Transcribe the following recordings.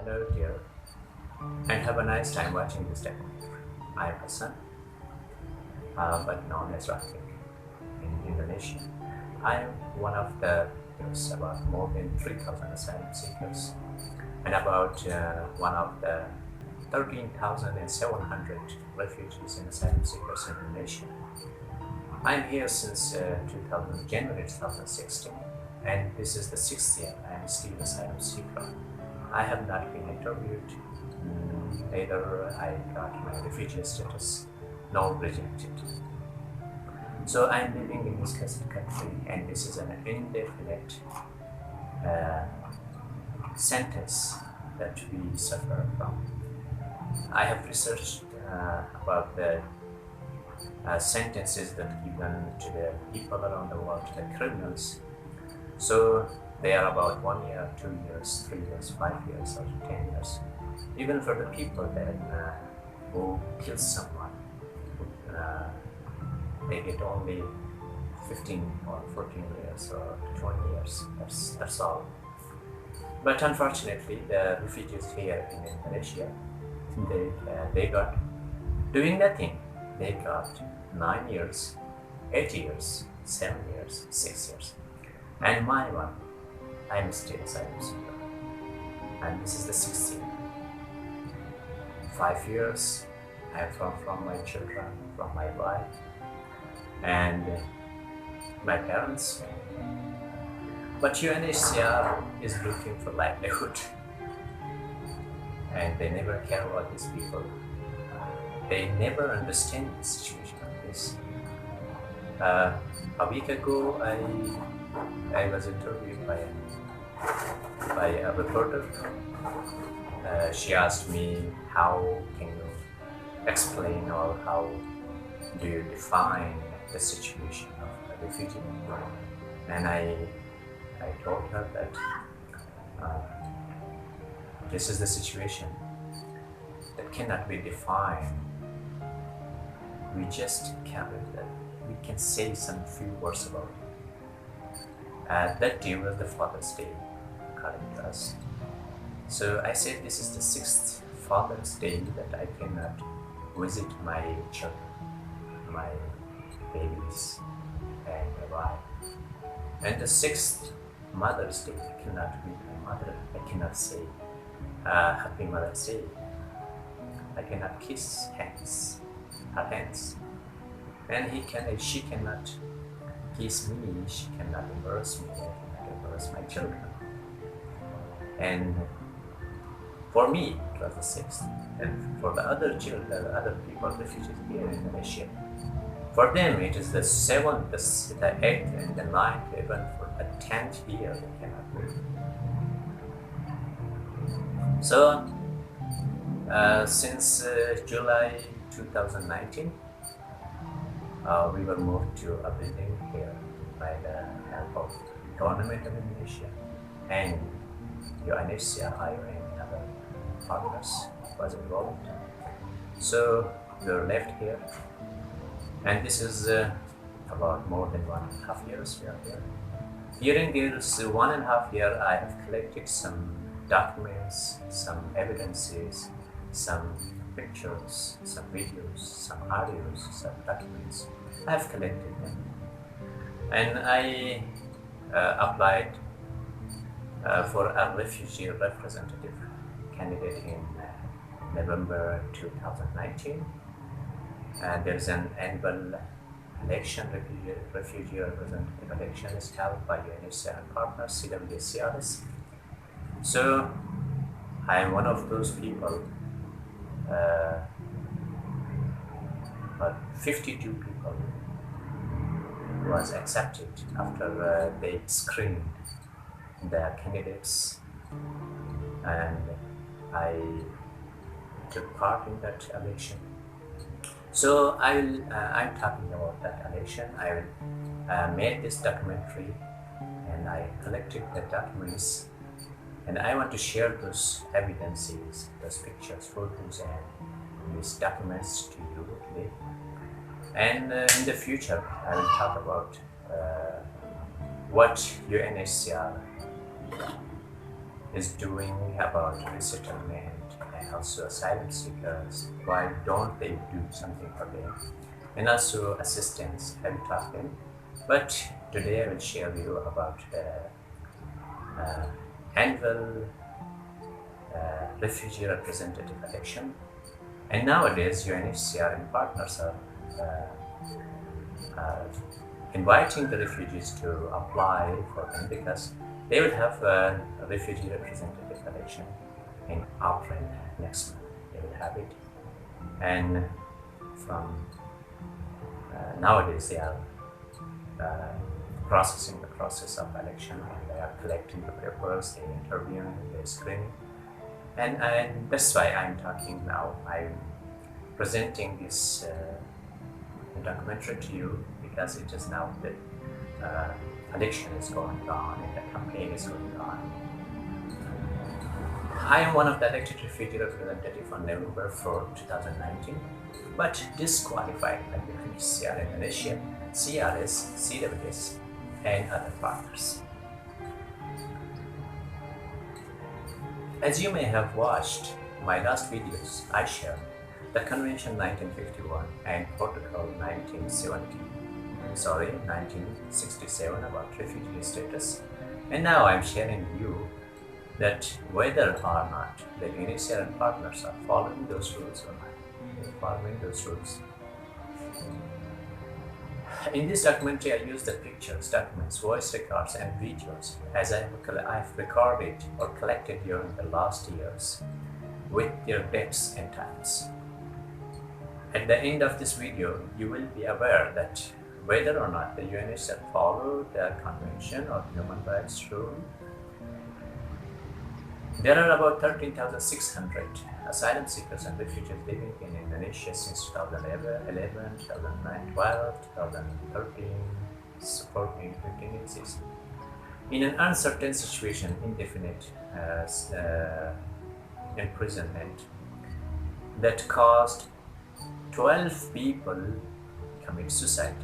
Hello dear, and have a nice time watching this documentary. I am Hassan, but known as Rafiq in Indonesia. I am one of the about more than 3,000 asylum seekers and about one of the 13,700 refugees and asylum seekers in Indonesia. I am here since January 2016, and this is the 6th year I am still asylum seeker. I have not been interviewed, neither I got my refugee status, nor rejected. So I am living in this country, and this is an indefinite sentence that we suffer from. I have researched about the sentences that are given to the people around the world, to the criminals. So they are about 1 year, 2 years, 3 years, 5 years, or 10 years. Even for the people that who kill someone, they get only 15 or 14 years or 20 years. That's all. But unfortunately, the refugees here in Indonesia, they got doing nothing. They got 9 years, 8 years, 7 years, 6 years. And my one, I'm still asylum seeker. And this is the 6th year. 5 years, I'm from my children, from my wife, and my parents. But UNHCR is looking for livelihood. And they never care about these people. They never understand the situation of this. A week ago, I was interviewed by a reporter. She asked me, how can you explain or how do you define the situation of a refugee? And I told her that this is the situation that cannot be defined. We just can't. We can say some few words about it. That day was the Father's Day, according to us. So I said this is the 6th Father's Day that I cannot visit my children, my babies, and my wife. And the 6th Mother's Day, I cannot meet my mother. I cannot say Happy Mother's Day. I cannot kiss her hands. And she cannot kiss me, she cannot embarrass me, I cannot embarrass my children. And for me, it was the 6th. And for the other children, the other people, refugees here in Indonesia, for them it is the 7th, the 8th, and the 9th, even for the 10th year they cannot move. So, since July 2019, we were moved to a building here by the help of government of Indonesia and UNHCR and other partners was involved. So we were left here, and this is about more than 1.5 years we are here. During this 1.5 years, I have collected some documents, some evidences, some pictures, some videos, some audios, some documents. I have collected them, and I applied for a refugee representative candidate in November 2019. And there is an annual election, refugee representative election is held by UNHCR and partners, CWCRs. So I am one of those people. But 52 people was accepted after they screened the candidates, and I took part in that election. So I'm talking about that election. I made this documentary, and I collected the documents, and I want to share those evidences, those pictures, photos, and these documents to you today. And in the future, I will talk about what UNHCR is doing about resettlement and also asylum seekers. Why don't they do something for them? And also assistance, have you taught them? But today I will share with you about the annual refugee representative election. And nowadays UNHCR and partners are inviting the refugees to apply for them because they will have a refugee representative election in April next month. They will have it, and from nowadays they are processing the process of election, and they are collecting the papers, they interviewing, they screening, and that's why I'm talking now. I'm presenting this documentary to you because it is now the election is going on and the campaign is going on. I am one of the elected refugee representatives on November 4, 2019, but disqualified by the UNHCR in Malaysia, CRS, CWS, and other partners. As you may have watched my last videos, I shared the Convention 1951 and Protocol 1967 about refugee status, and now I'm sharing with you that whether or not the UNHCR and partners are following those rules or not. They're following those rules. In this documentary, I use the pictures, documents, voice records, and videos as I've recorded or collected during the last years with their dates and times. At the end of this video, you will be aware that whether or not the UNHCR followed the Convention or Human Rights Rule. There are about 13,600 asylum seekers and refugees living in Indonesia since 2011, 2009, 12, 2013, 14, 15, and 16. In an uncertain situation, indefinite imprisonment that caused 12 people commit suicide,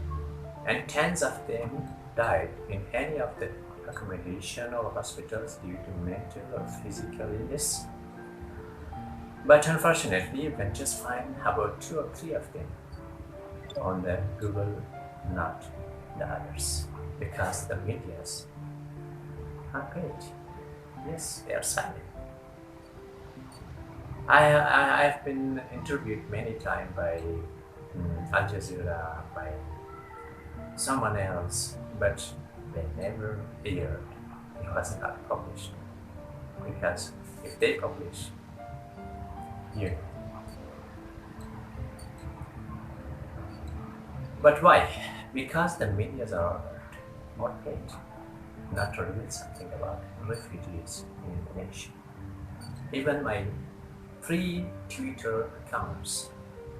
and tens of them died in any of the accommodation or hospitals due to mental or physical illness. But unfortunately, you can just find about 2 or 3 of them on the Google, not the others, because the medias are paid. Yes, they are silent. I've been interviewed many times by Al Jazeera, by someone else, but they never aired. It was not published. Because if they publish, you know. But why? Because the medias are ordered or paid not to reveal something about refugees in Indonesia. Even my free Twitter accounts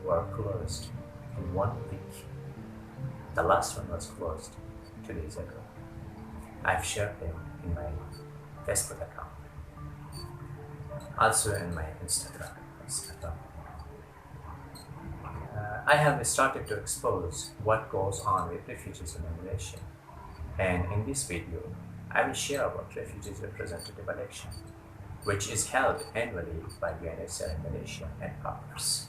were closed in 1 week. The last one was closed 2 days ago. I've shared them in my Facebook account, also in my Instagram. I have started to expose what goes on with refugees in Malaysia, and in this video, I will share about refugees representative election, which is held annually by UNHCR in Malaysia and partners.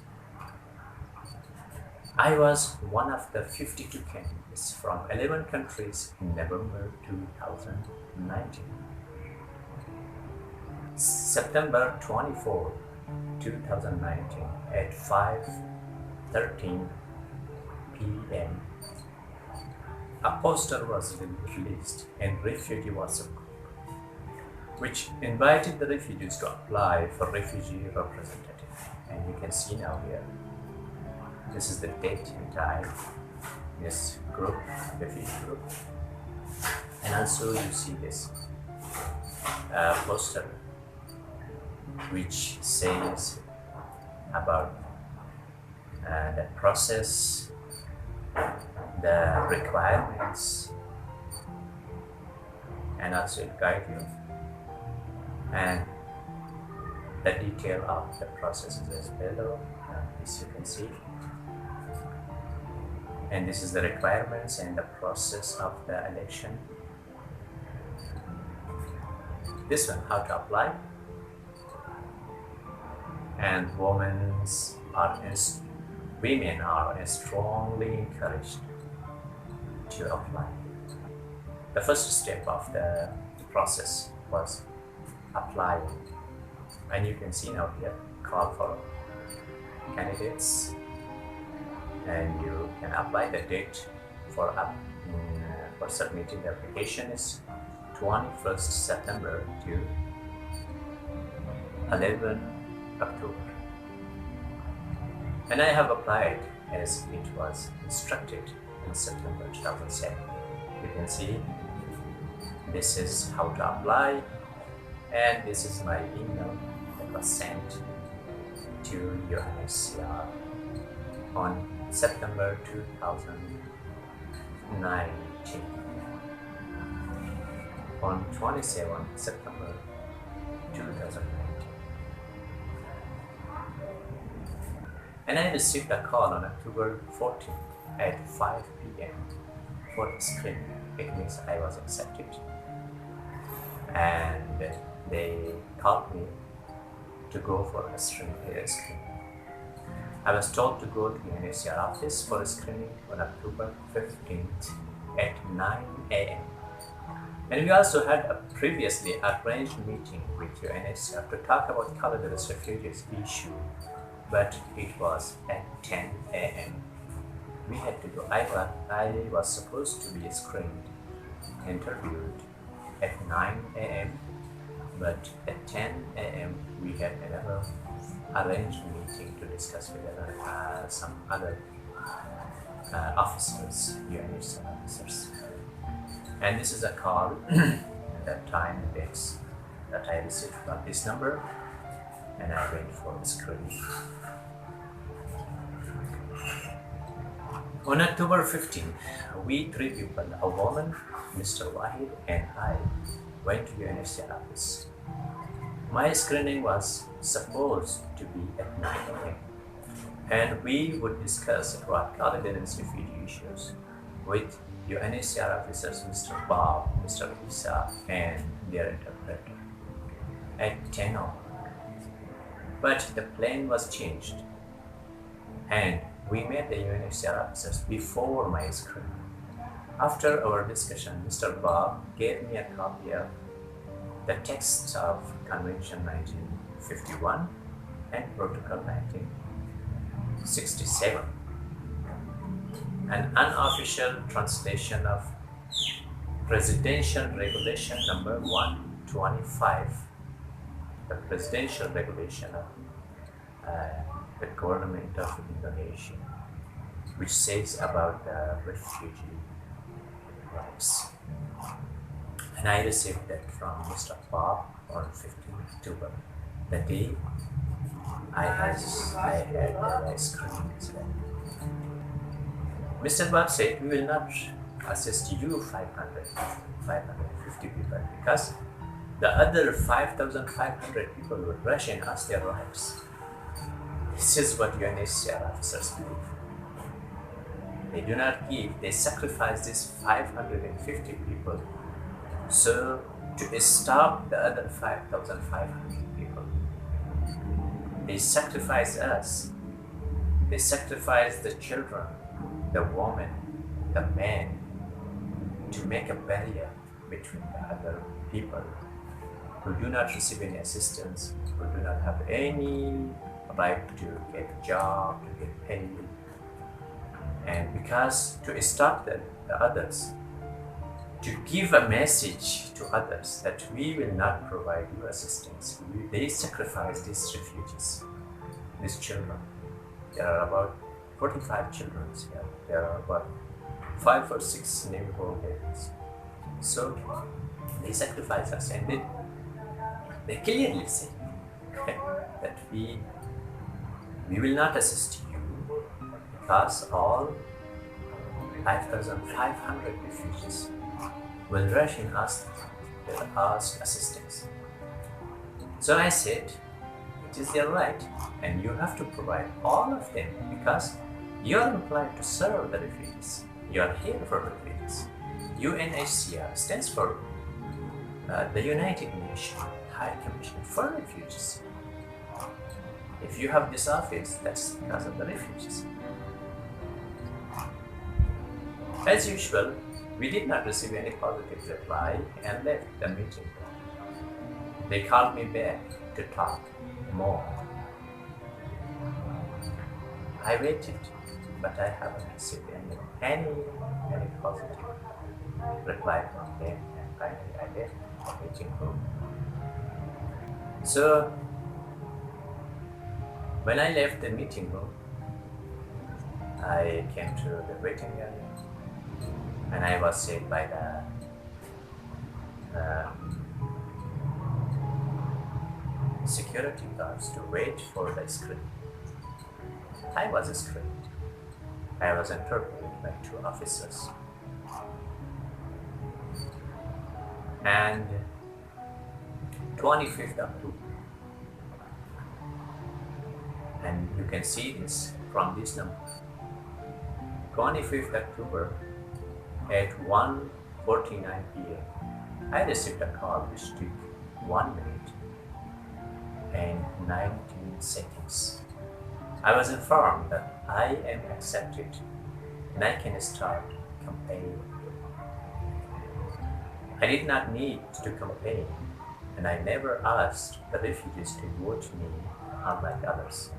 I was one of the 52 candidates from 11 countries in November 2019. September 24, 2019 at 5:13 p.m. a poster was released in refugee WhatsApp group, which invited the refugees to apply for refugee representative. And you can see now here, this is the date and time, this group, refugee group. And also you see this poster which says about the process, the requirements, and also it guide you, and the detail of the process is below, as you can see. And this is the requirements and the process of the election. this one, how to apply. And women are strongly encouraged to apply. The first step of the process was applying. And you can see now here, call for candidates, and you can apply. The date for submitting the application is 21st September to 11 October. And I have applied as it was instructed in September 2007. You can see this is how to apply, and this is my email that was sent to UNHCR on September 2019. On 27 September 2019. And I received a call on October 14 at 5 p.m. for screening. It means I was accepted. And they called me to go for a screening. I was told to go to the UNHCR office for a screening on October 15th at 9 a.m. And we also had a previously arranged meeting with UNHCR to talk about Colorado's refugees issue, but it was at 10 a.m. We had to go. I was supposed to be screened, interviewed at 9 a.m., but at 10 a.m. we had another arranged meeting to discuss with some other officers, UNHCR officers. And this is a call at that time that I received from this number, and I went for the screening. On October 15, we three people, a woman, Mr. Wahid, and I, went to the UNHCR office. My screening was supposed to be at 9 a.m. and we would discuss about Colorado's refugee issues with UNHCR officers Mr. Bob, Mr. Isa, and their interpreter at 10 o'clock. But the plan was changed, and we met the UNHCR officers before my screening. After our discussion, Mr. Bob gave me a copy of the text of Convention 1951 and Protocol 1967, an unofficial translation of Presidential Regulation number 125, the Presidential Regulation of the Government of Indonesia, which says about the refugee rights. And I received that from Mr. Bob on 15th October, the day I had a screening as well. Mr. Bob said, we will not assist you 550 people because the other 5,500 people would rush and ask their rights. This is what UNHCR officers believe. They do not give, they sacrifice these 550 people so to stop the other 5,500 people. They sacrifice us. They sacrifice the children, the woman, the man, to make a barrier between the other people who do not receive any assistance, who do not have any right to get a job, to get paid. And because to stop the others, to give a message to others that we will not provide you assistance, they sacrifice these refugees, these children. There are about 45 children here. There are about 5 or 6 newborn babies. So they sacrifice us, and they clearly say that we will not assist you because all 5,500 refugees will rush and ask assistance. So I said, it is their right, and you have to provide all of them because you are employed to serve the refugees. You are here for refugees. UNHCR stands for the United Nations High Commission for Refugees. If you have this office, that's because of the refugees. As usual, we did not receive any positive reply and left the meeting. They called me back to talk more. I waited, but I haven't received any positive reply from them, and finally I left the meeting room. So when I left the meeting room, I came to the waiting area, and I was said by the security guards to wait for the screen. I was screened. I was interviewed by 2 officers. And 25th October, and you can see this from this number. 25th October at 1:49 p.m. I received a call which took 1 minute and 19 seconds. I was informed that I am accepted and I can start campaigning. I did not need to campaign, and I never asked the refugees to vote me unlike others.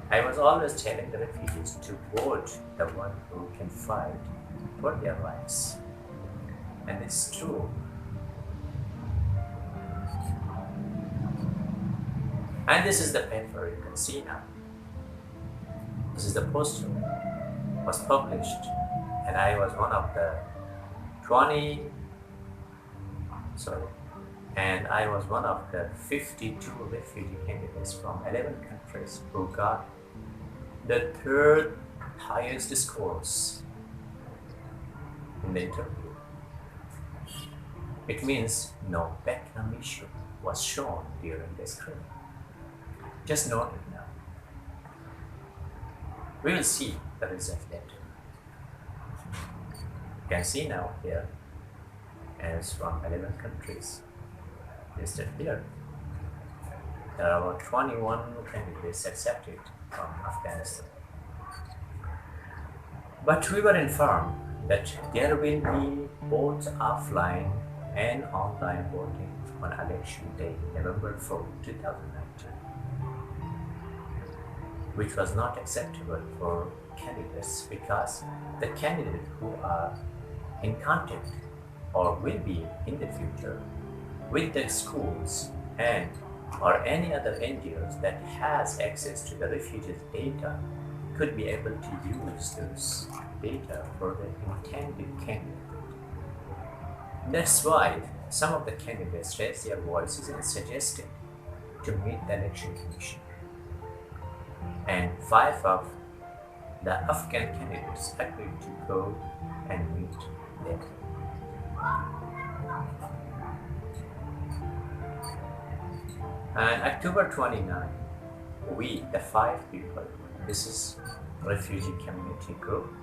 I was always telling the refugees to vote the one who can fight for their rights. And it's true. And this is the paper you can see now. This is the poster. It was published, and I was one of the 52 refugee candidates from 11 countries who got the 3rd highest scores in the interview. It means no background issue was shown during the screening. Just note it now. We will see the result later. You can see now here, as from 11 countries listed here. There are about 21 candidates accepted from Afghanistan. But we were informed that there will be both offline and online voting on election day, November 4, 2019, which was not acceptable for candidates because the candidates who are in contact or will be in the future with the schools and or any other NGOs that has access to the refugees' data could be able to use those data for the intended candidate. That's why some of the candidates raised their voices and suggested to meet the election commission. And 5 of the Afghan candidates agreed to go and meet them. And October 29, we, the 5 people, this is refugee community group,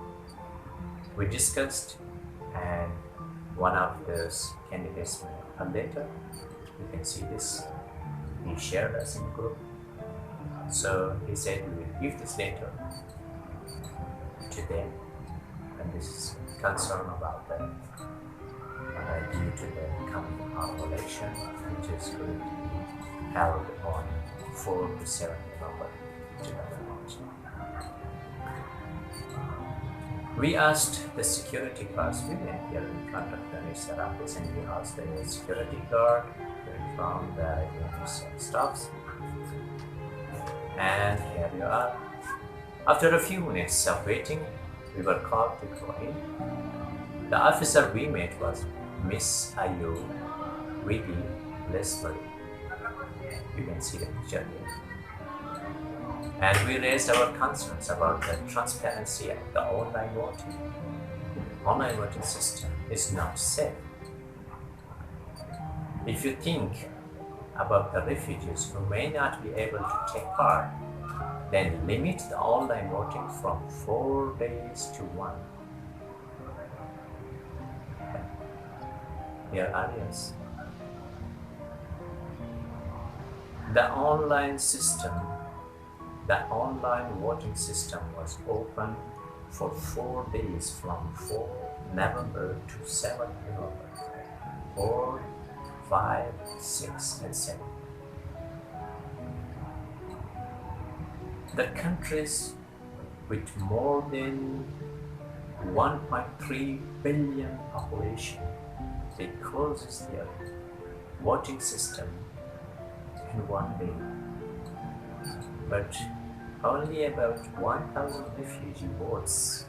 we discussed, and one of those candidates made a letter. You can see this. He shared us in group. So he said we will give this letter to them, and this is concern about the due to the coming election, which is going to be held on 4 to 7 November 2019. We asked the security guards, we went here in front of the UNHCR office, and we asked the security guard from the UNHCR staffs. And here we are. After a few minutes of waiting, we were called to go in. The officer we met was Miss Ayu Widi Lesbury. You can see the picture here. And we raised our concerns about the transparency of the online voting. Online voting system is not safe. If you think about the refugees who may not be able to take part, then limit the online voting from 4 days to 1. Dear audience, The online voting system was open for 4 days from 4 November to 7 November, 4, 5, 6, and 7. The countries with more than 1.3 billion population, they closes their voting system in 1 day. But only about 1,000 refugee votes,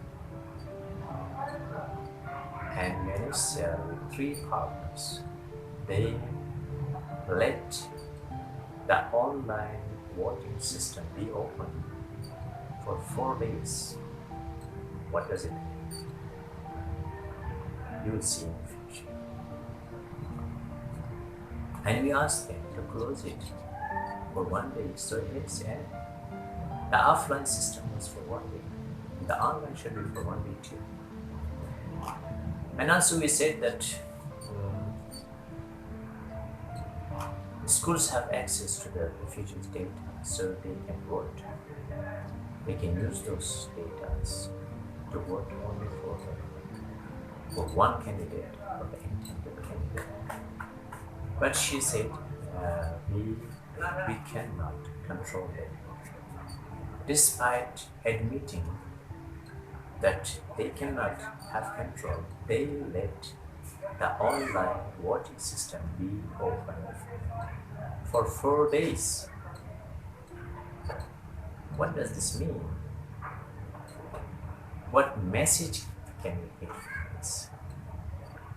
and UNHCR with 3 partners, they let the online voting system be open for 4 days. What does it mean? You will see in the future. And we asked them to close it for 1 day, so it makes sense. The offline system was for 1 day. The online should be for 1 day too. And also we said that schools have access to the refugees' data, so they can vote. They can use those data to vote only for one candidate or the intended candidate. But she said we cannot control them. Despite admitting that they cannot have control, they let the online voting system be open for 4 days. What does this mean? What message can we get from this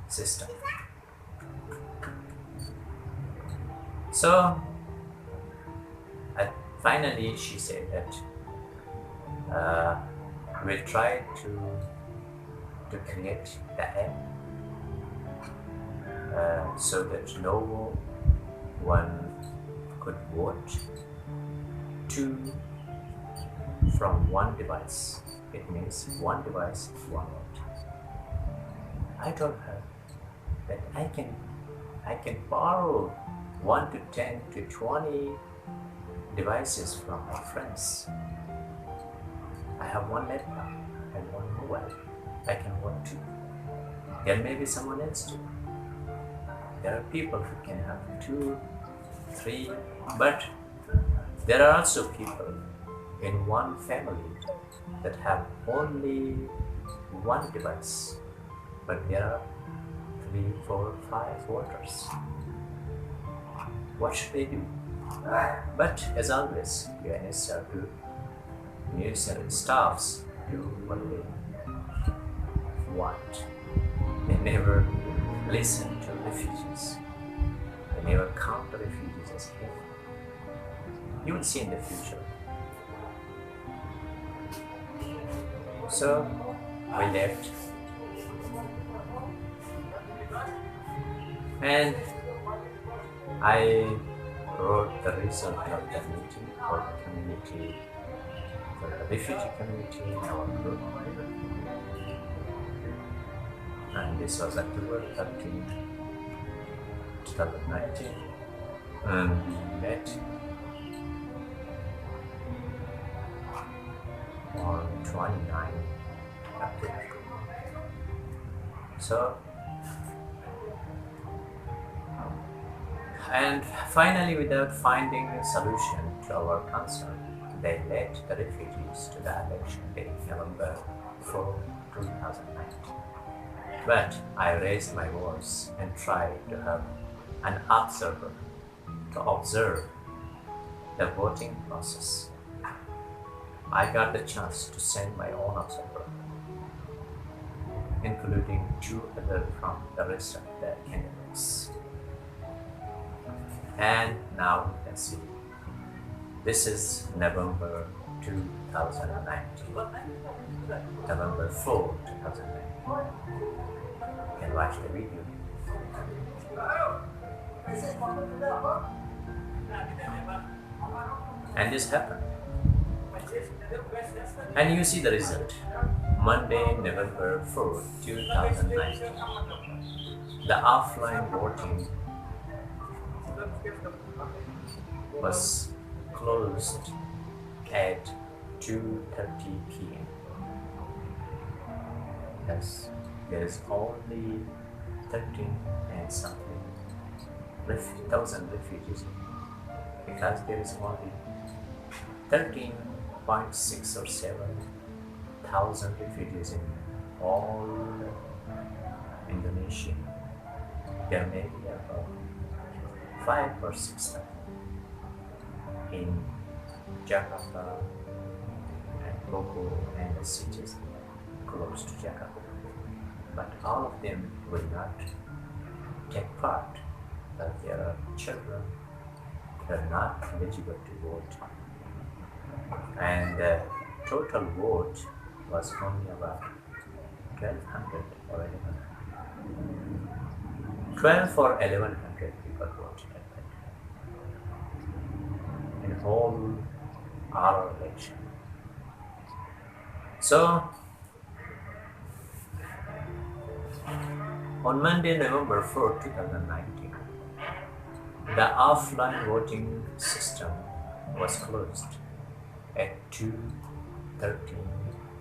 system? So finally she said that we'll try to create the app so that no one could vote from one device. It means one device, one vote. I told her that I can borrow 1 to 10 to 20 devices from my friends. I have one laptop and one mobile. I can vote too. There may be someone else too. There are people who can have 2, 3, but there are also people in one family that have only one device, but there are 3, 4, 5 voters. What should they do? But as always, UNHCR staffs do what they want. They never listen to refugees. They never count the refugees as hate. You will see in the future. So we left, and I wrote the result of the meeting for the community, for the refugee community in our group. And this was October 13, 2019, and we met on 29 October. So, and finally, without finding a solution to our concern, they led the refugees to the election day, November 4, 2019. But I raised my voice and tried to have an observer to observe the voting process. I got the chance to send my own observer, including 2 others from the rest of the candidates. And now you can see, this is November 2019, November 4, 2019. You can watch the video. And this happened. And you see the result. Monday, November 4, 2019. The offline voting was closed at 2:30 p.m. Thus, there is only 13 and something thousand refugees, because there is only 13.6 or 7,000 refugees in all Indonesia. There may be about 5 or 6 in Jakarta and Bogor and the cities close to Jakarta. But all of them will not take part, but there are children that are not eligible to vote. And the total vote was only about 1,200 or 1,100. 12 or 1,100 people voted at that time in whole our election. So, on Monday, November 4, 2019, the offline voting system was closed at 2:30 p.m.,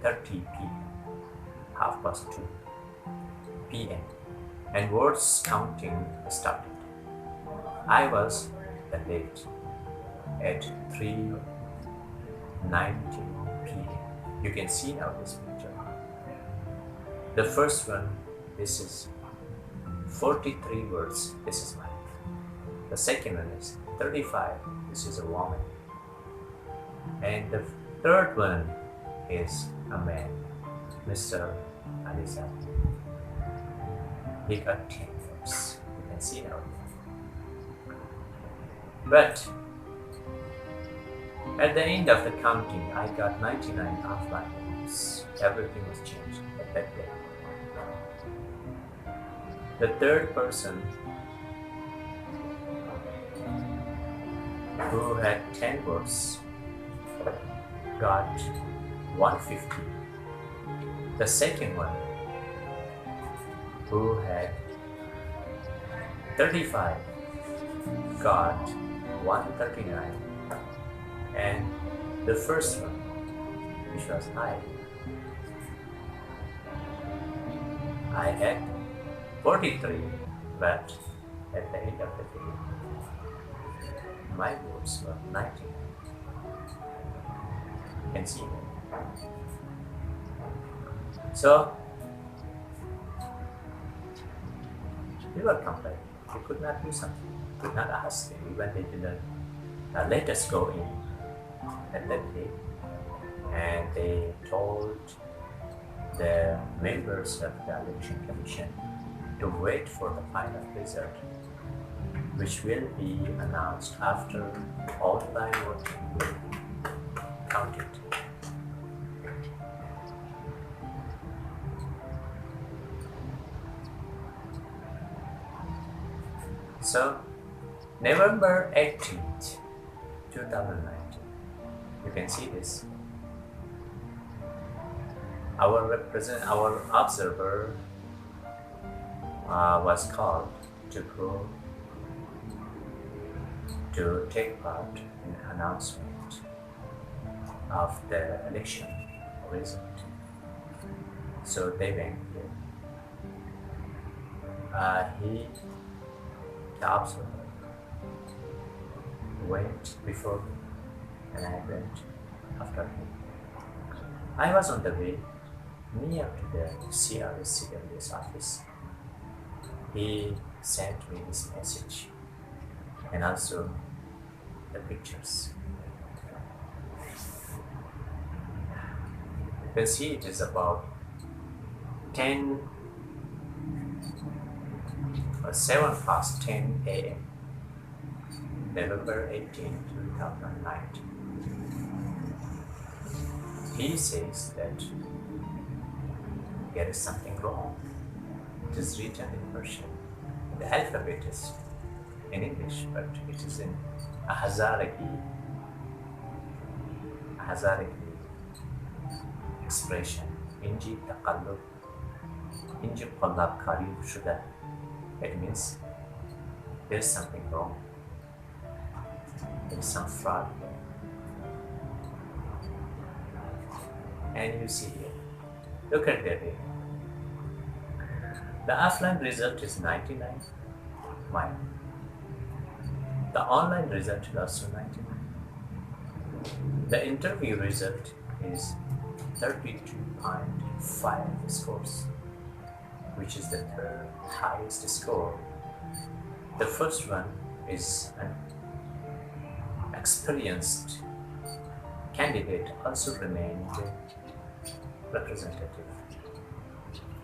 2:30 p.m., and votes counting started. I was the late at 3:19 p.m. You can see now this picture. The first one, this is 43 words, this is mine. The second one is 35, this is a woman. And the third one is a man, Mr. Aliza. He got 10 votes, you can see now. But at the end of the counting, I got 99 offline votes. Everything was changed at that day. The third person who had 10 votes got 150. The second one, who had 35, got 139. And the first one, which was I had 43, but at the end of the day, my votes were 19. You can see that. So, we were complaining. We could not do something. We could not ask them. Even they didn't let us go in at that day. And they told the members of the election commission to wait for the final result, which will be announced after online voting will be counted. So, November 18th, 2019, you can see this. Our observer was called to go to take part in announcement of the election result. So they went here. The observer, went before me, and I went after him. I was on the way near to the CW's office. He sent me this message and also the pictures. You can see it is about 7:10 a.m. November 18, 2019. He says that there is something wrong. It is written in Persian. The alphabet is in English, but it is in a Hazaragi expression. Inji taqallub, inji qallab kari shuda. It means there is something wrong. There is is some fraud here. And you see here, look at the rating. The offline result is 99, mine. The online result is also 99. The interview result is 32.5 scores, which is the third highest score. The first one is an experienced candidate, also remained representative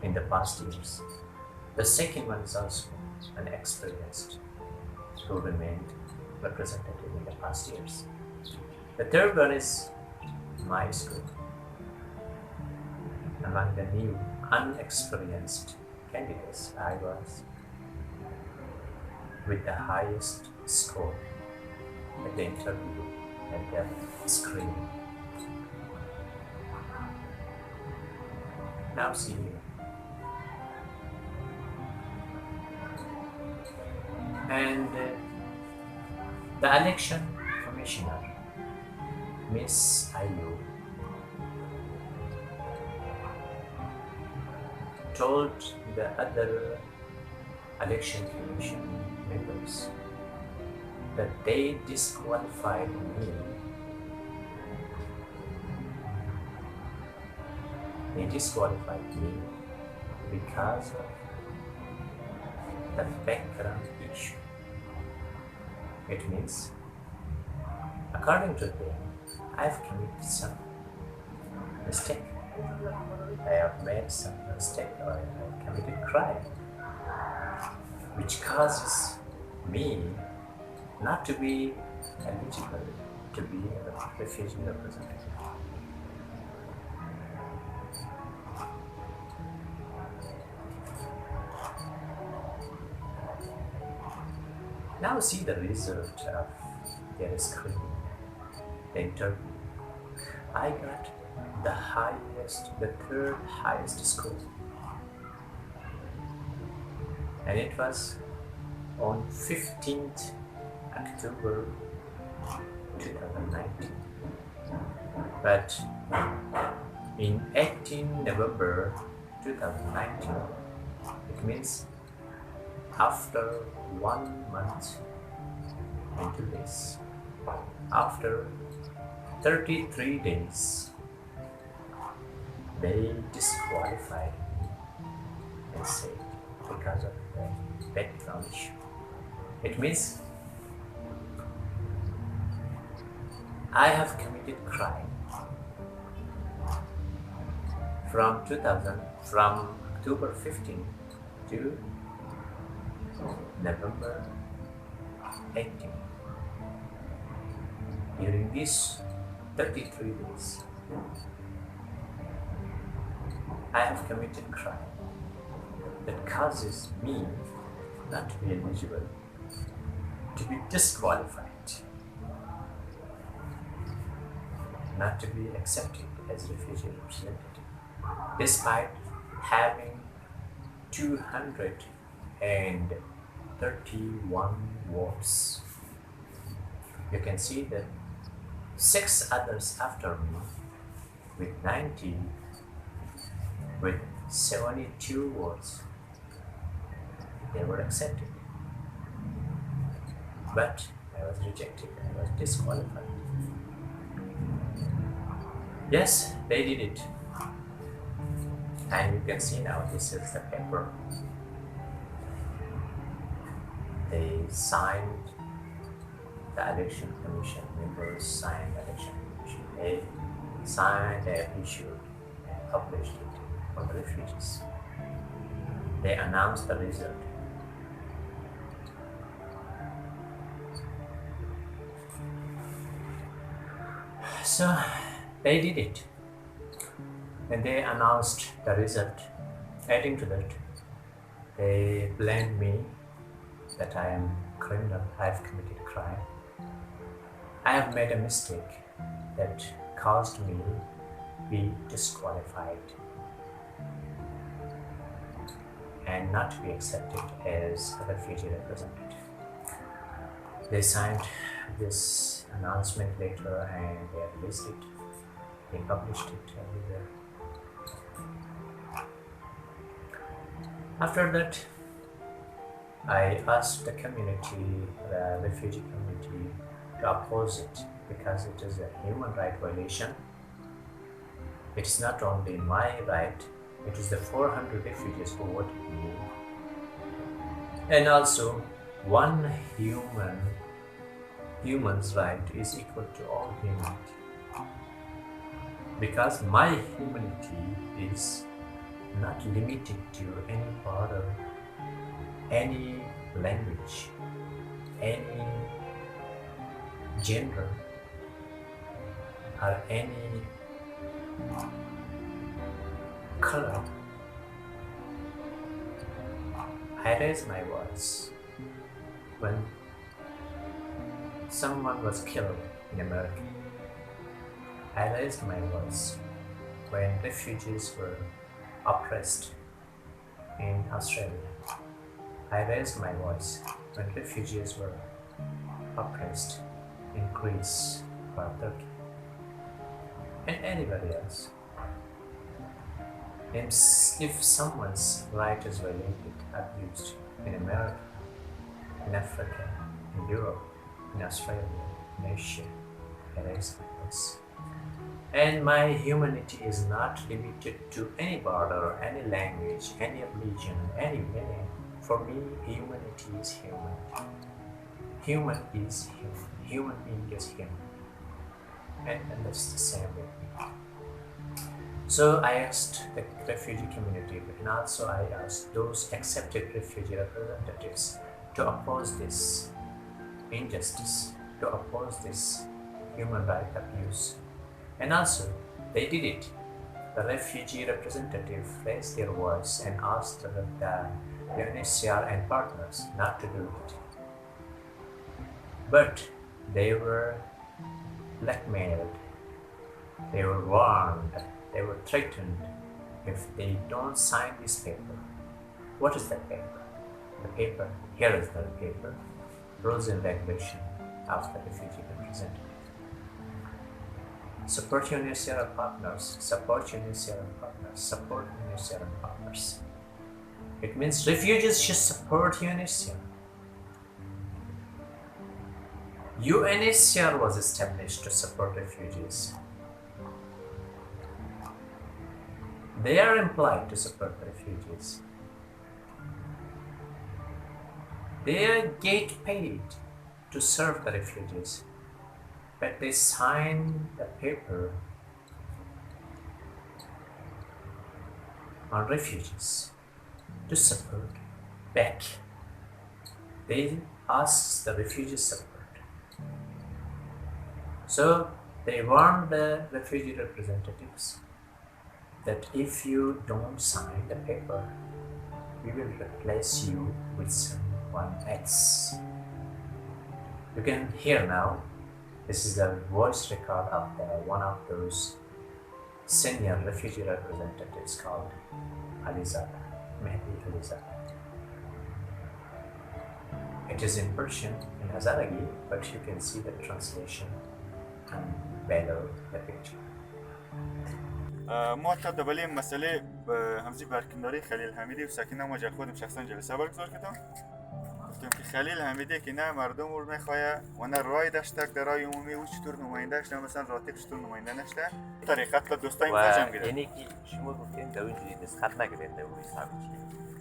in the past years. The second one is also an experienced who remained representative in the past years. The third one is my school. Among the new unexperienced candidates, I was with the highest score at the interview and the screening. Now see here. And the election commissioner, Miss Ayu, told the other election commission members that they disqualified me. They disqualified me because of the background issue. It means, according to them, I have committed some mistake. I have made some mistake, or I have committed crime, which causes me not to be eligible to be a refugee representative. Now see the result of their screening, the interview. I got the third highest score. And it was on 15th October 2019. But in 18 November 2019, it means after 1 month into this, after 33 days, they disqualified me and said because of the background issue. It means I have committed crime from October 15 to November 18. During these 33 days, I have committed crime that causes me not to be eligible, to be disqualified, not to be accepted as refugee representative, despite having 231 votes. You can see that 6 others after me with 90, with 72 votes, they were accepted. But I was rejected, I was disqualified. Yes, they did it. And you can see now, this is the paper. They signed, the election commission members signed the election commission. They signed, they issued and published it for the refugees. They announced the result. So they did it. When they announced the result, adding to that, they blamed me that I am criminal, I have committed crime. I have made a mistake that caused me to be disqualified and not to be accepted as a refugee representative. They signed this announcement later, and they released it. They published it everywhere. After that, I asked the community, the refugee community, to oppose it because it is a human right violation. It is not only my right, it is the 400 refugees who voted me. And also, one human's right is equal to all humanity. Because my humanity is not limited to any border, any language, any gender, or any color. I raised my voice when someone was killed in America. I raised my voice when refugees were oppressed in Australia. I raised my voice when refugees were oppressed in Greece or Turkey, and anybody else. And if someone's right is violated, abused in America, in Africa, in Europe, in Australia, in Asia, I raise my voice. And my humanity is not limited to any border, any language, any religion, any meaning. For me, humanity is human. Human is human. Human being is human. And that's the same with me. So I asked the refugee community, and also I asked those accepted refugee representatives to oppose this injustice, to oppose this human rights abuse. And also, they did it. The refugee representative raised their voice and asked the UNHCR and partners not to do it. But they were blackmailed, they were warned, they were threatened if they don't sign this paper. What is that paper? The paper, here is the paper, rules and regulation of the refugee representative. Support UNHCR partners, support UNHCR partners, support UNHCR partners. It means refugees should support UNHCR. UNHCR was established to support refugees. They are employed to support the refugees. They get paid to serve the refugees, but they sign the paper on refugees to support back. They ask the refugees support. So they warn the refugee representatives that if you don't sign the paper, we will replace you with someone else. You can hear now, this is a voice record of one of those senior refugee representatives called Mehdi Alizada. It is in Persian, in Hazaragi, but you can see the translation below the picture. ما تا دبلی مسئله همزی برکنداری خلیل حمیدی و سکینه ما جا خودم شخصا جلسه برگزار کردم. گفتم که خلیل حمیدی که نه مردم رو میخواه و نه رای داشتک در رای عمومی او چطور نمایندهش، نه مثلا راتق چطور نماینده نشته طریقت تا دوستای امضا جمع گیره. یعنی که شما گفتین در اونجوری دستخط نگیرین در اون حساب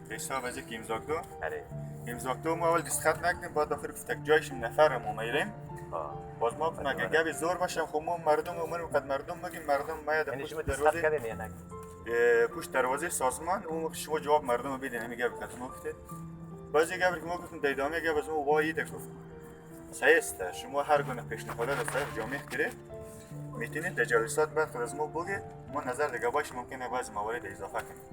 چی؟ حساب از که امضا کدو؟ آره. امضا کدو ما اول دستخط نکردیم، بعد آخر گفتک جایشیم نفرمو میریم. باز ما گفتم اگه گبی زور باشم خب ما مردم عمر وقت مردم بگیم مردم میاد پشت دروازه پشت دروازه سازمان اون شما جواب مردم بدین همین گبی که ما گفتید. بعضی گبی که ما گفتیم در ادامه گب از ما وایی ده گفت صحیح است، شما هر گونه پیشنهاد را صحیح جامع گیرید میتونید در جلسات بعد از ما بگید، ما نظر دیگه باشه ممکنه بعضی موارد اضافه کنیم.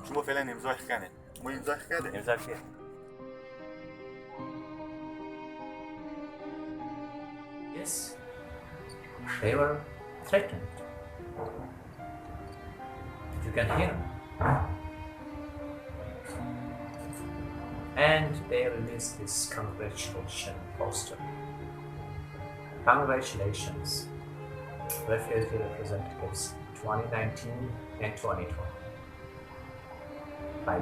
شما فعلا امضا کنید. ما امضا کردیم. امضا کردیم. Yes, they were threatened. You can hear them. And they released this congratulation poster. Congratulations, refugee representatives 2019 and 2020 by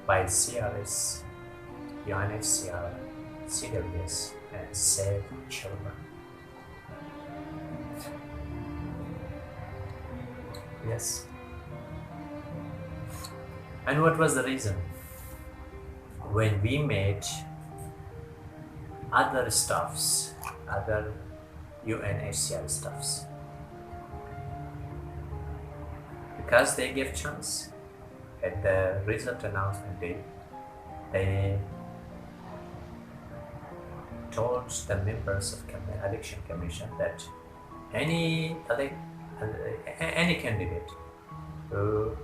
by CRS, UNHCR, CWS, and Save Children. Yes. And what was the reason? When we made other stuffs, other UNHCR stuffs, because they gave chance at the result announcement day, they told the members of election commission that any candidate who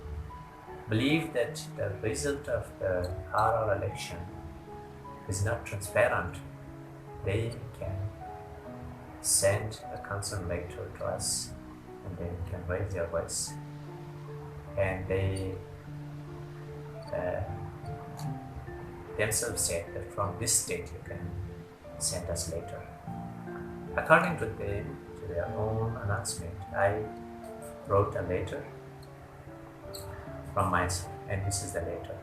believe that the result of the RR election is not transparent, they can send a concern letter to us and they can raise their voice. And they themselves said that from this date you can send us later. According to their own announcement, I wrote a letter from myself, and this is the letter.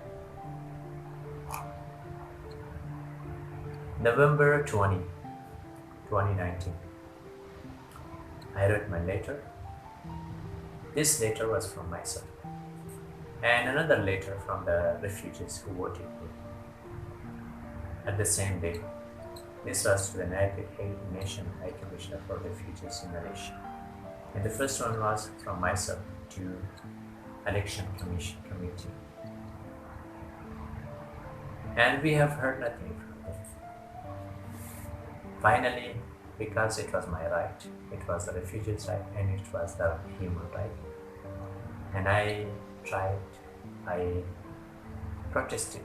November 2019. I wrote my letter. This letter was from myself. And another letter from the refugees who voted me at the same day. This was to the United Nations High Commissioner for Refugees in Malaysia. And the first one was from myself to Election Committee. And we have heard nothing from them. Finally, because it was my right, it was the refugees' right, and it was the human right. And I protested.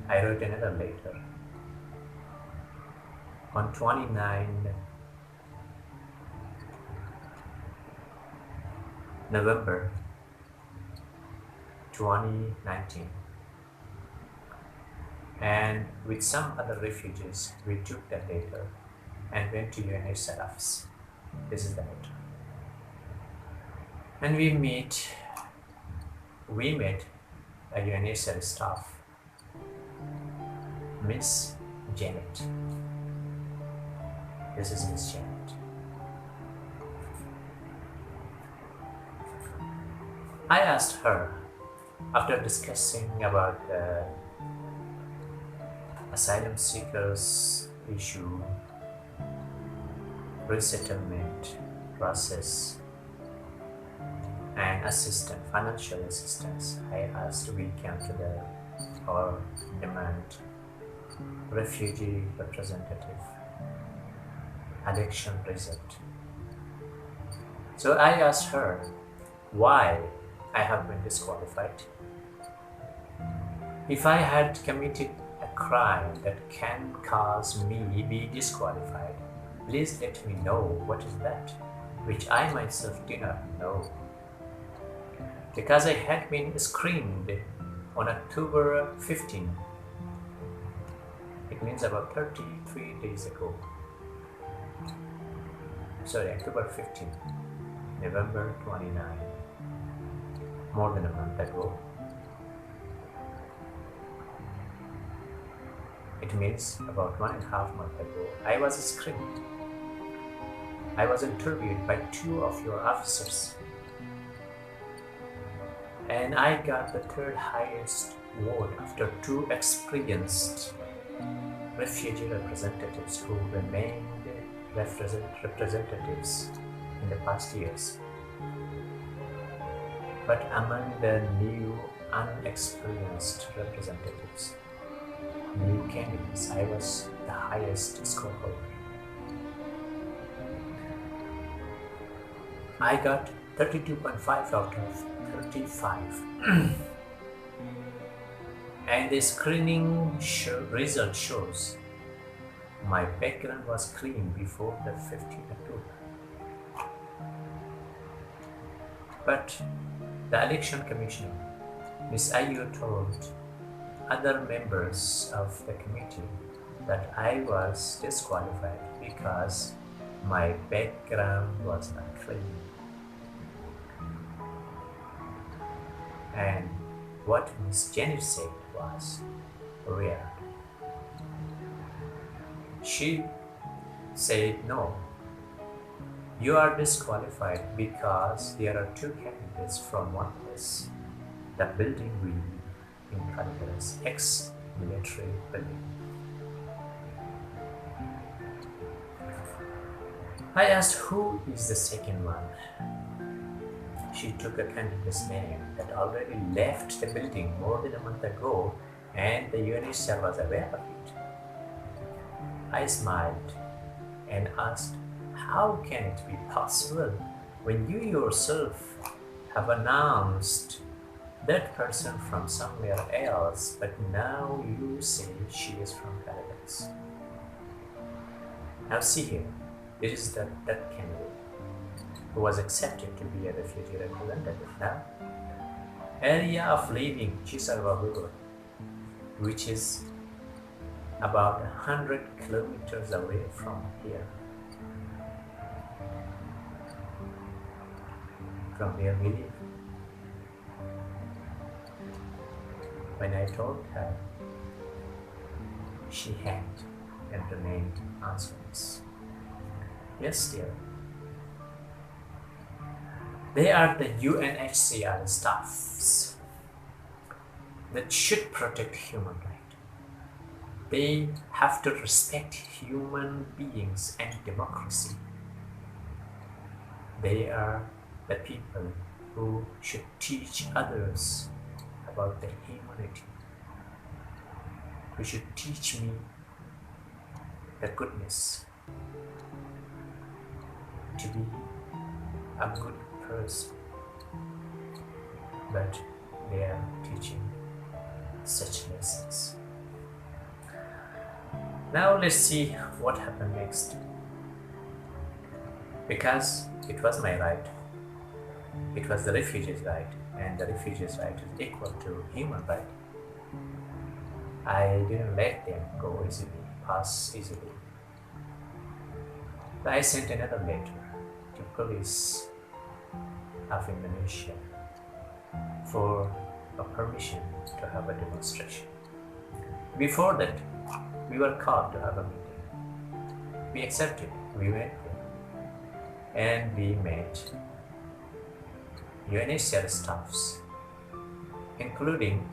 I wrote another letter on 29 November 2019, and with some other refugees we took that letter and went to UNHCR office. This is the letter. And we met a UNHCR staff, Miss Janet. This is Miss Janet. I asked her, after discussing about the asylum seekers issue, resettlement process, and financial assistance, I asked, we came to our demand, refugee representative, election result. So I asked her why I have been disqualified. If I had committed a crime that can cause me be disqualified, please let me know what is that, which I myself do not know. Because I had been screened on October 15, it means about 33 days ago. Sorry, October 15, November 29, more than a month ago. It means about 1.5 months ago, I was screened. I was interviewed by 2 of your officers, and I got the 3rd highest vote after 2 experienced refugee representatives who remained representatives in the past years. But among the new unexperienced representatives, new candidates, I was the highest score holder. I got 32.5 out of 35. And the screening result shows my background was clean before the 15th October. But the election commissioner, Ms. Ayu, told other members of the committee that I was disqualified because my background was not clean. And what Miss Jenny said was weird. She said, no, you are disqualified because there are two candidates from one place. The building we in California's ex-military building. I asked who is the second one. She took a candidate's name that already left the building more than a month ago, and the UNHCR was aware of it. I smiled and asked, how can it be possible when you yourself have announced that person from somewhere else, but now you say she is from paradise? Now see here, it is that candidate who was accepted to be a refugee representative now. Area of living Chisarwa, which is about 100 kilometers away from here, from where we live. When I told her, she had and remained answerless. Yes, dear. They are the UNHCR staffs that should protect human rights. They have to respect human beings and democracy. They are the people who should teach others about the humanity, who should teach me the goodness, to be a good person, but they are teaching such lessons. Now let's see what happened next. Because it was my right, it was the refugees' right, and the refugees' right is equal to human right. I didn't let them go easily, pass easily. I sent another letter to police of Indonesia for a permission to have a demonstration. Before that, we were called to have a meeting. We accepted, we went there, and we met UNHCR staffs, including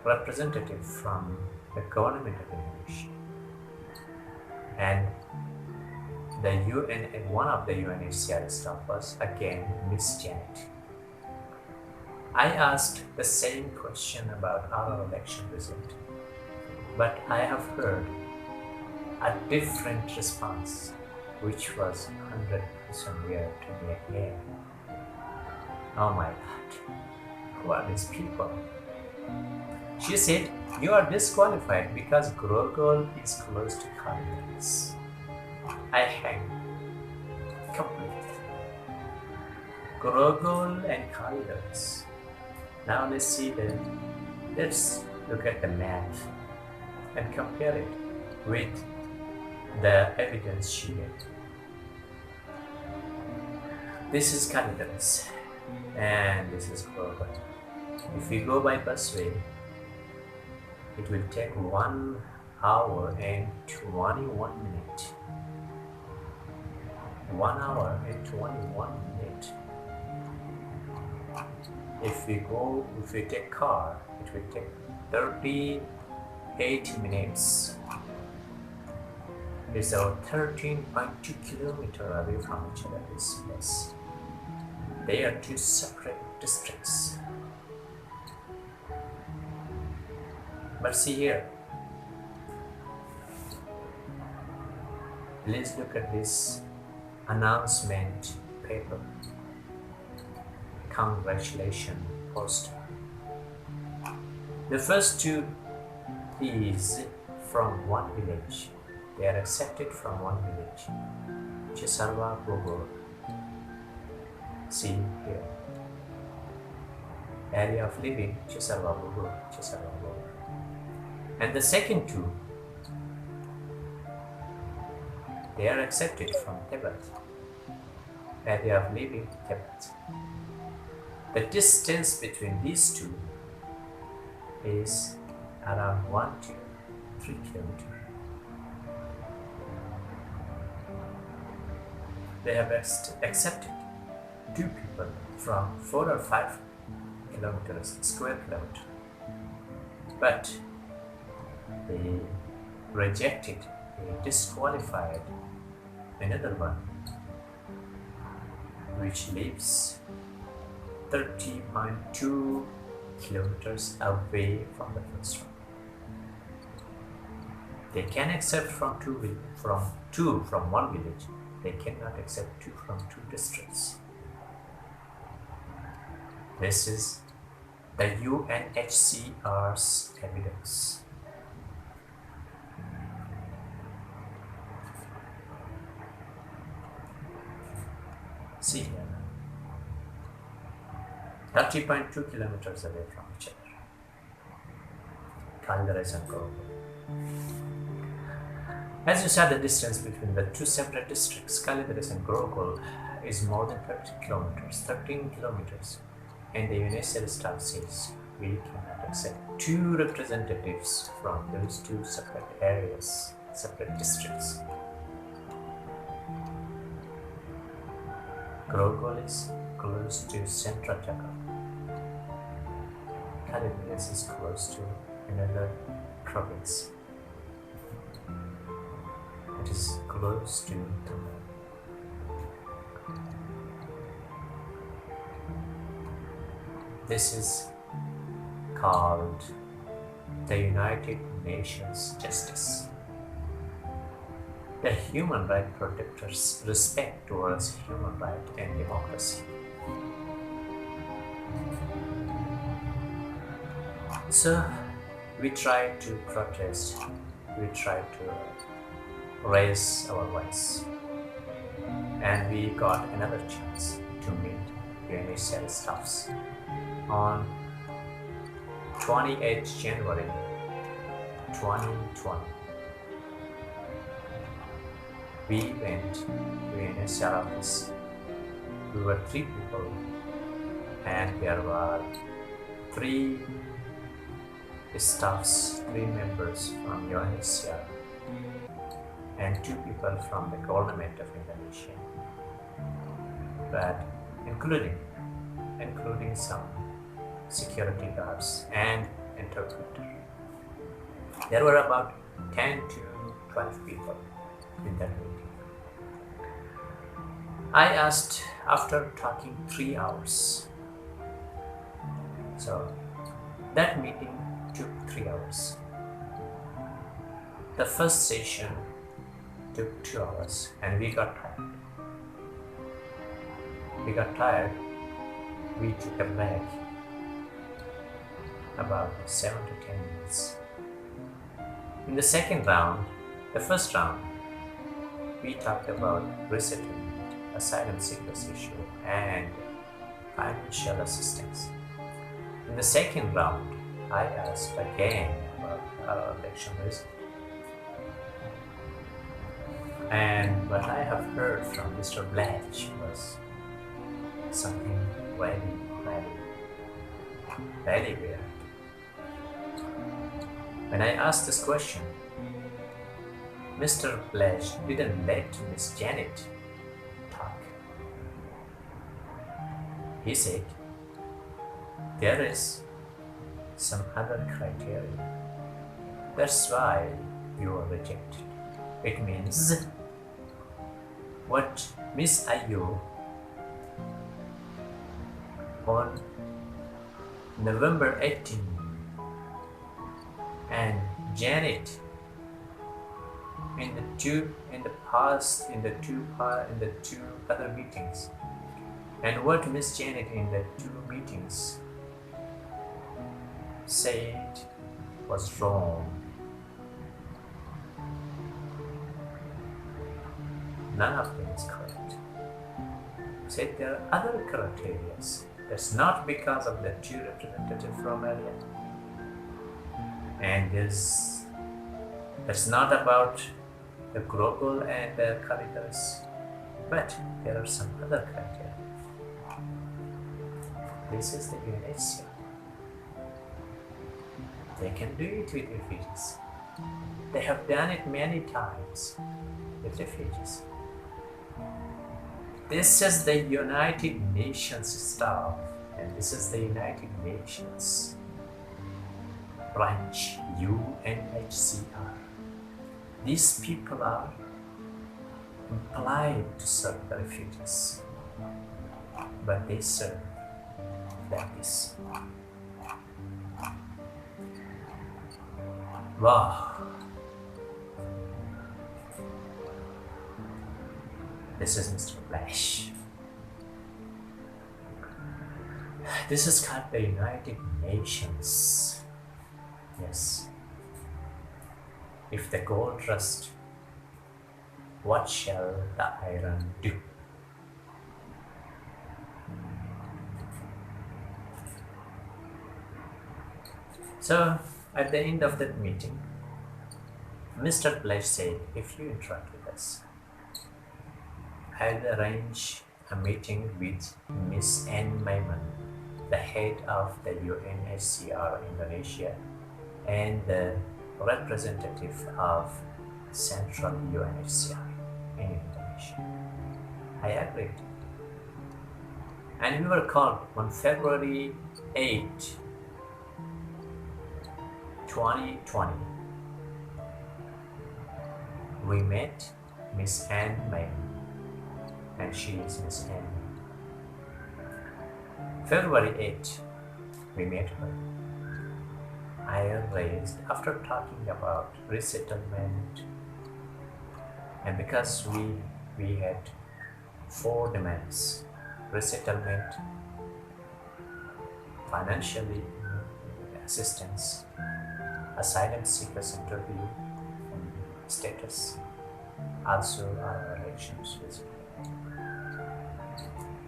representatives from the government of Indonesia and one of the UNHCR staff was again Miss Janet. I asked the same question about our election result, but I have heard a different response, which was 100% weird to me again. Oh my God, who are these people? She said, you are disqualified because Grogol is close to California. I hang completely. Grogol and corridors. Now let's look at the map and compare it with the evidence she gave. This is corridors and this is Grogol. If we go by busway, it will take 1 hour and 21 minutes. 1 hour and 21 minutes. If we take car, it will take 38 minutes. It's about 13.2 kilometers away from each other, this place. They are two separate districts. But see here, let's look at this announcement paper. Congratulations poster. The first two is from one village. They are accepted from one village. Chisarwa Bogor. See here. Area of living Chisarwa Bogor. And the second two they are accepted from Tibet, and they are leaving Tibet. The distance between these two is around 1 to 3 kilometers. They have accepted 2 people from 4 or 5 square kilometers, but they rejected, they disqualified another one, which lives 30.2 kilometers away from the first one. They can accept from two from one village. They cannot accept 2 from 2 districts. This is the UNHCR's evidence. See here, 30.2 kilometers away from each other. Calderas and Gurukul. As you saw, the distance between the 2 separate districts, Calderas and Gurukul, is more than 13 kilometers. And the UNHCR staff says we cannot accept 2 representatives from those 2 separate areas, separate districts. Gurukul is close to central Jakarta. Calderas is close to another province. It is close to Tamil. This is called the United Nations Justice. The human rights protectors' respect towards human rights and democracy. So we try to protest, we try to raise our voice, and we got another chance to meet UNHCR staffs on 28 January 2020. We went to UNHCR office. We were 3 people, and there were 3 staffs, 3 members from UNHCR, and 2 people from the government of Indonesia, but including some security guards and interpreter. There were about 10 to 12 people in that meeting. I asked, after talking 3 hours, so that meeting took 3 hours. The first session took 2 hours, and we got tired. We took a break about 7 to 10 minutes. In the first round, we talked about resettlement, asylum seekers issue, and financial assistance. In the second round, I asked again about our election result. And what I have heard from Mr. Blatch was something very weird. When I asked this question, Mr. Blatch didn't let Miss Janet talk. He said, there is some other criteria. That's why you are rejected. It means what Miss Ayu on November 18 and Janet in the two other meetings, and what Miss Janet in the 2 meetings said was wrong. None of them is correct. Said there are other criteria. That's not because of the 2 representatives from area. And that's not about the global and the corridors, but there are some other criteria. This is the UNHCR. They can do it with refugees. They have done it many times with refugees. This is the United Nations staff, and this is the United Nations branch, UNHCR. These people are employed to serve the refugees, but they serve like this. Wow. This is Mr. Flash. This is called the United Nations. Yes. If the gold rust, what shall the iron do? So, at the end of that meeting, Mr. Flash said, if you interact with us, I'll arrange a meeting with Miss Anne Maiman, the head of the UNHCR Indonesia and the representative of Central UNHCR in Indonesia. I agreed. And we were called on February 8, 2020. We met Miss Anne Maiman, and she is Miss Anne. February 8, we met her. I raised, after talking about resettlement, and because we had 4 demands: resettlement, financially assistance, asylum seekers interview status, also our relations with.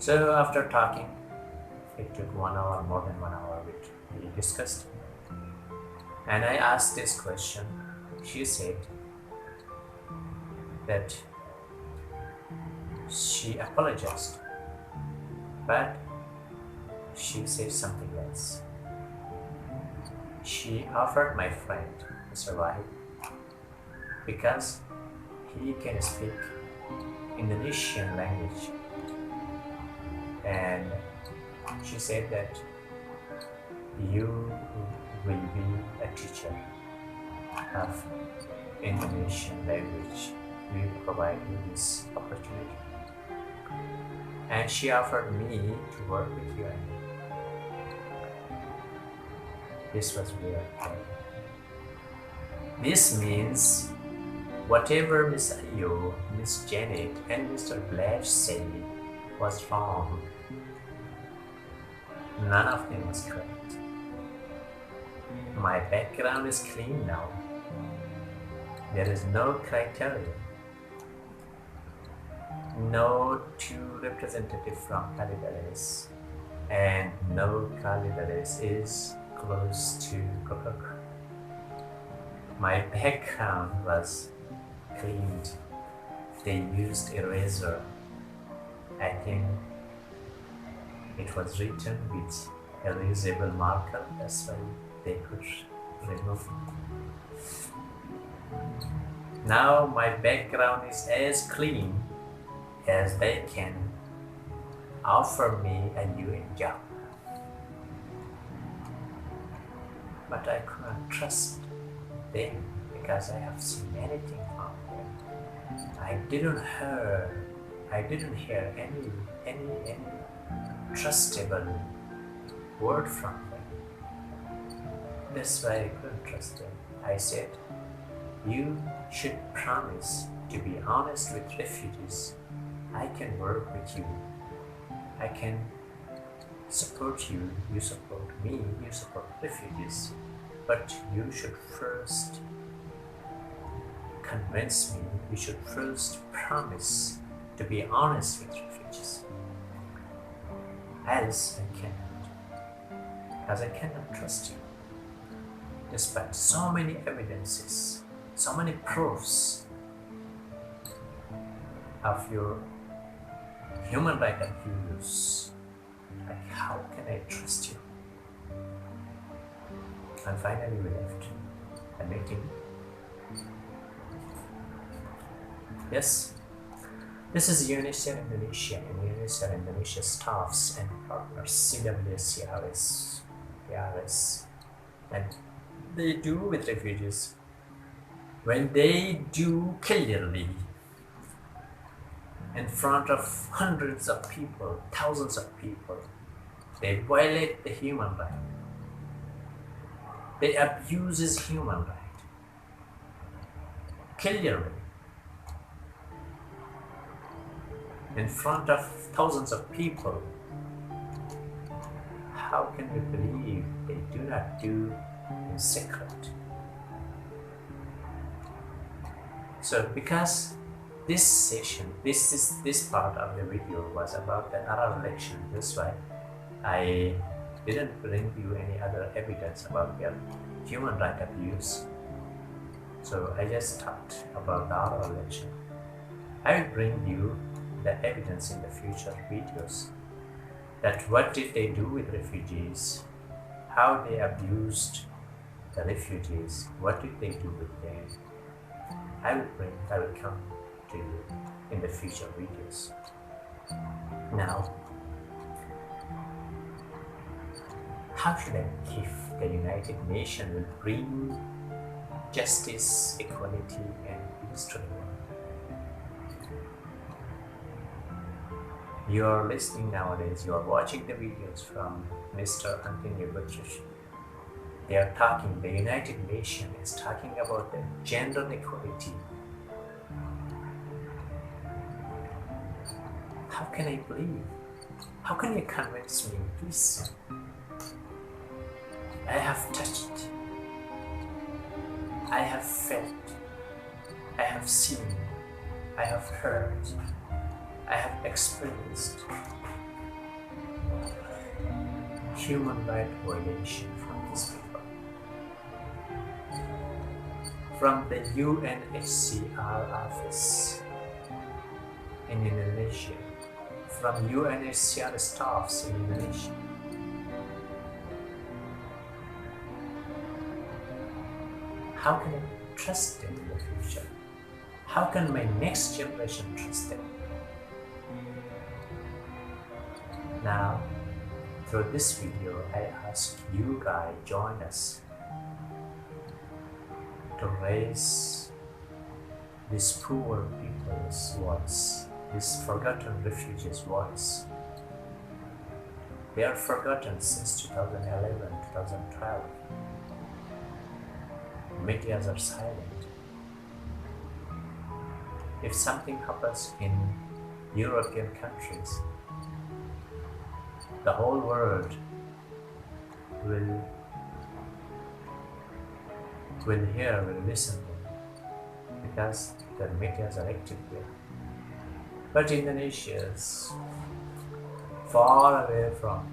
So after talking, it took 1 hour, more than 1 hour, which we discussed. And I asked this question. She said that she apologized, but she said something else. She offered my friend, Mr. Wahid, because he can speak Indonesian language, and she said that you will be a teacher of Indonesian language. We will provide you this opportunity. And she offered me to work with you. And this was weird. This means whatever Miss Ayo, Miss Janet, and Mr. Blash said was wrong. None of them was correct. My background is clean now. There is no criteria. No 2 representatives from Kalidares, and no Kalidares is close to Kokok. My background was cleaned. They used eraser. I think it was written with erasable marker, that's why they could remove it. Now my background is as clean as they can offer me a UN job. But I couldn't trust them because I have seen many things from them. I didn't hear any trustable word from them. That's why I couldn't trust them. I said, you should promise to be honest with refugees. I can work with you. I can support you. You support me. You support refugees. But you should first convince me. You should first promise to be honest with refugees. Else I cannot. Because I cannot trust you. Despite so many evidences, so many proofs of your human right abuse. Like, how can I trust you? And finally we left a meeting. Yes, this is UNHCR Indonesia and UNHCR Indonesia staffs and partners, CWS, CRS, and they do with refugees. When they do clearly in front of hundreds of people, thousands of people, they violate the human right. They abuse human right. Clearly. In front of thousands of people, how can we believe they do not do in secret? So because this session, this part of the video was about the Arab election, that's why I didn't bring you any other evidence about their human right abuse. So I just talked about the Arab election. I will bring you the evidence in the future videos, that what did they do with refugees, how they abused the refugees, what did they do with them. I will come to you in the future videos. Now, how should I believe the United Nations will bring justice, equality, and peace to the world? You are listening nowadays, you are watching the videos from Mr. Antonio Guterres. They are talking, the United Nations is talking about the gender equality. How can I believe? How can you convince me? Please. I have touched. I have felt. I have seen. I have heard. I have experienced human rights violation from these people. From the UNHCR office in Indonesia, from UNHCR staffs in Indonesia. How can I trust them in the future? How can my next generation trust them? Now, through this video, I ask you guys join us to raise this poor people's voice, this forgotten refugees' voice. They are forgotten since 2011, 2012. Medias are silent. If something happens in European countries, the whole world will hear, will listen to them, because the medias are active there. But Indonesia is far away from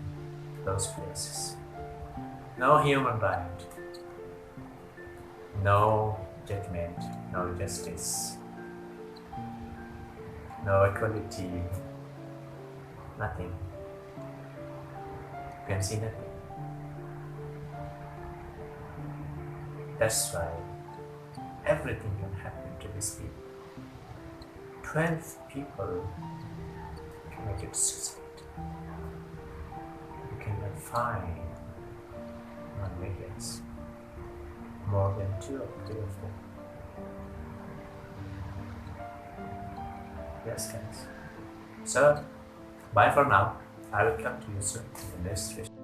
those places. No human right, no judgment, no justice, no equality, nothing. You can see nothing. That's why everything can happen to these people. 12 people committed suicide. You cannot find on medias more than 2 or 3 of them. Yes, guys. So, bye for now. I will come to you soon in the next video.